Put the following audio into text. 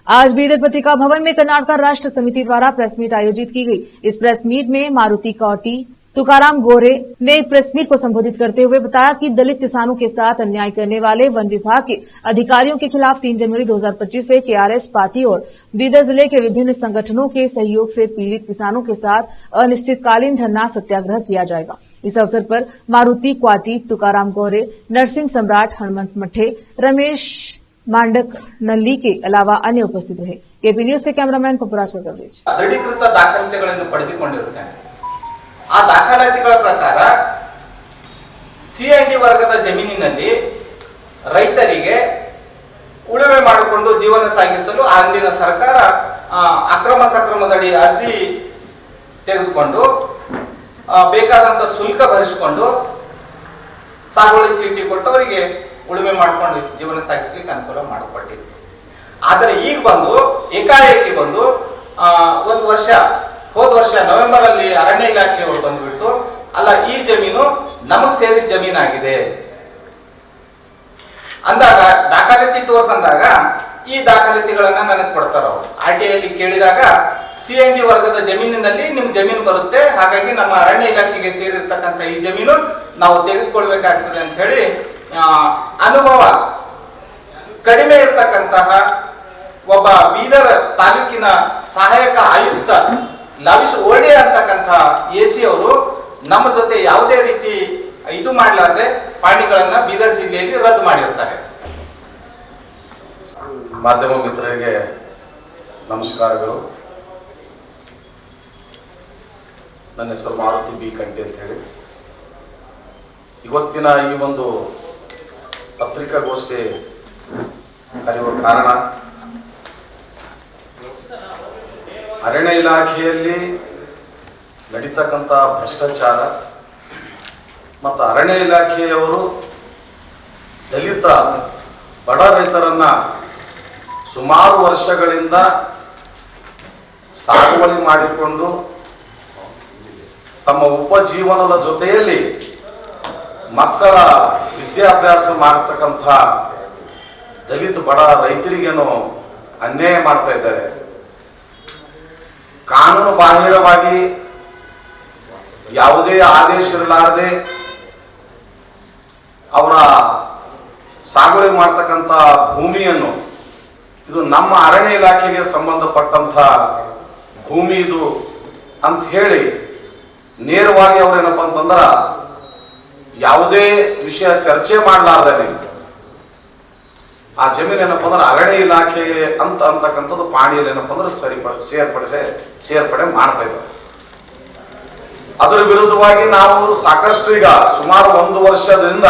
आज बीदर पत्रिका भवन में कर्नाटक राष्ट्र समिति द्वारा प्रेस मीट आयोजित की गई। इस प्रेस मीट में मारुति कौटी तुकाराम गोरे ने एक प्रेस मीट को संबोधित करते हुए बताया कि दलित किसानों के साथ अन्याय करने वाले वन विभाग के अधिकारियों के खिलाफ 3 जनवरी 2025 से केआरएस पार्टी और बीदर जिले के विभिन्न संगठनों के सहयोग से पीड़ित किसानों के साथ अनिश्चितकालीन धरना सत्याग्रह किया जाएगा। इस अवसर पर मारुति क्वाटी तुकाराम गोरे, नरसिंह सम्राट, हनुमंत मठे, रमेश मांडक नल्ली के अलावा अन्य उपस्थित रहे। केपी न्यूज के कैमरामैन पपुराचल कवरेज। ದೃಢೀಕೃತ ದಾಖಲಾತಿಗಳನ್ನು ಪಡೆದುಕೊಂಡಿರುತ್ತೇನೆ। ಆ ದಾಖಲಾತಿಗಳ ಪ್ರಕಾರ ಸಿಐಡಿ ವರ್ಗದ ಜಮೀನಿನಲ್ಲಿ ರೈತರಿಗೆ ಉಳುಮೆ ಮಾಡಿಕೊಂಡು ಜೀವನ ಸಾಗಿಸಲು ಅಂದಿನ ಸರ್ಕಾರ ಅಕ್ರಮ ಸಕ್ರಮದಡಿ ಅರ್ಜಿ ತೆಗೆದುಕೊಂಡು ಬೇಕಾದಂತ ಶುಲ್ಕ ಭರಿಸಿಕೊಂಡು ಸಾಗುವಳಿ ಚೀಟಿ ಕೊಟ್ಟು ಅವರಿಗೆ ಉಳುಮೆ ಮಾಡಿಕೊಂಡು ಜೀವನ ಸಾಗಿಸಲಿಕ್ಕೆ ಅನುಕೂಲ ಮಾಡಿಕೊಟ್ಟಿತ್ತು। ಆದರೆ ಈಗ ಬಂದು ಏಕಾಏಕಿ ಬಂದು ಒಂದು ವರ್ಷ ಹೋದ ವರ್ಷ ನವೆಂಬರ್ ಅಲ್ಲಿ ಅರಣ್ಯ ಇಲಾಖೆಯವರು ಬಂದ್ಬಿಟ್ಟು ಅಲ್ಲ ಈ ಜಮೀನು ನಮಗ್ ಸೇರಿದ ಜಮೀನಾಗಿದೆ ಅಂದಾಗ ದಾಖಲಾತಿ ತೋರಿಸಂದಾಗ ಈ ದಾಖಲಾತಿಗಳನ್ನ ನನಗೆ ಕೊಡ್ತಾರ ಅವರು। RTI ಅಲ್ಲಿ ಕೇಳಿದಾಗ ಸಿಎಂಡಿ ವರ್ಗದ ಜಮೀನಿನಲ್ಲಿ ನಿಮ್ ಜಮೀನು ಬರುತ್ತೆ, ಹಾಗಾಗಿ ನಮ್ಮ ಅರಣ್ಯ ಇಲಾಖೆಗೆ ಸೇರಿರ್ತಕ್ಕಂಥ ಈ ಜಮೀನು ನಾವು ತೆಗೆದುಕೊಳ್ಬೇಕಾಗ್ತದೆ ಅಂತ ಹೇಳಿ ಅನುಭವ ಕಡಿಮೆ ಇರತಕ್ಕಂತಹ ಒಬ್ಬ ಬೀದರ್ ತಾಲೂಕಿನ ಸಹಾಯಕ ಆಯುಕ್ತ ಲವಿಶ್ ಓಡೆ ಅಂತಕ್ಕಂಥ AC ಅವರು ನಮ್ಮ ಜೊತೆ ಯಾವುದೇ ರೀತಿ ಇದು ಮಾಡಲಾರದೆ ಪಾಣಿಗಳನ್ನ ಬೀದರ್ ಜಿಲ್ಲೆಯಲ್ಲಿ ರದ್ದು ಮಾಡಿರ್ತಾರೆ। ಮಾಧ್ಯಮ ಮಿತ್ರರಿಗೆ ನಮಸ್ಕಾರಗಳು। ನನ್ನ ಹೆಸರು ಮಾರುತಿ ಬಿ ಕಂಟಿ ಅಂತ ಹೇಳಿ ಇವತ್ತಿನ ಈ ಒಂದು ಪತ್ರಿಕಾಗೋಷ್ಠಿ ಕರೆಯುವ ಕಾರಣ ಅರಣ್ಯ ಇಲಾಖೆಯಲ್ಲಿ ನಡೀತಕ್ಕಂಥ ಭ್ರಷ್ಟಾಚಾರ ಮತ್ತು ಅರಣ್ಯ ಇಲಾಖೆಯವರು ದಲಿತ ಬಡ ರೈತರನ್ನ ಸುಮಾರು ವರ್ಷಗಳಿಂದ ಸಾಗುವಳಿ ಮಾಡಿಕೊಂಡು ತಮ್ಮ ಉಪಜೀವನದ ಜೊತೆಯಲ್ಲಿ ಮಕ್ಕಳ ವಿದ್ಯಾಭ್ಯಾಸ ಮಾಡತಕ್ಕಂಥ ದಲಿತ ಬಡ ರೈತರಿಗೇನು ಅನ್ಯಾಯ ಮಾಡ್ತಾ ಇದ್ದಾರೆ। ಕಾನೂನು ಬಾಹಿರವಾಗಿ ಯಾವುದೇ ಆದೇಶ ಇರಲಾರದೆ ಅವರ ಸಾಗುವಳಿ ಮಾಡತಕ್ಕಂಥ ಭೂಮಿಯನ್ನು ಇದು ನಮ್ಮ ಅರಣ್ಯ ಇಲಾಖೆಗೆ ಸಂಬಂಧಪಟ್ಟಂತ ಭೂಮಿ ಇದು ಅಂತ ಹೇಳಿ ನೇರವಾಗಿ ಅವ್ರೇನಪ್ಪ ಅಂತಂದ್ರ ಯಾವುದೇ ವಿಷಯ ಚರ್ಚೆ ಮಾಡಲಾರ್ದೇ ಆ ಜಮೀನು ಏನಪ್ಪ ಅಂದ್ರೆ ಅರಣ್ಯ ಇಲಾಖೆ ಅಂತಕ್ಕಂಥದ್ದು ಪಾಣಿಯಲ್ಲಿ ಏನಪ್ಪ ಅಂದ್ರೆ ಸೇರ್ಪಡೆ ಮಾಡ್ತಾ ಇದ್ದಾರೆ। ಅದರ ವಿರುದ್ಧವಾಗಿ ನಾವು ಸಾಕಷ್ಟು ಈಗ ಸುಮಾರು 1 ವರ್ಷದಿಂದ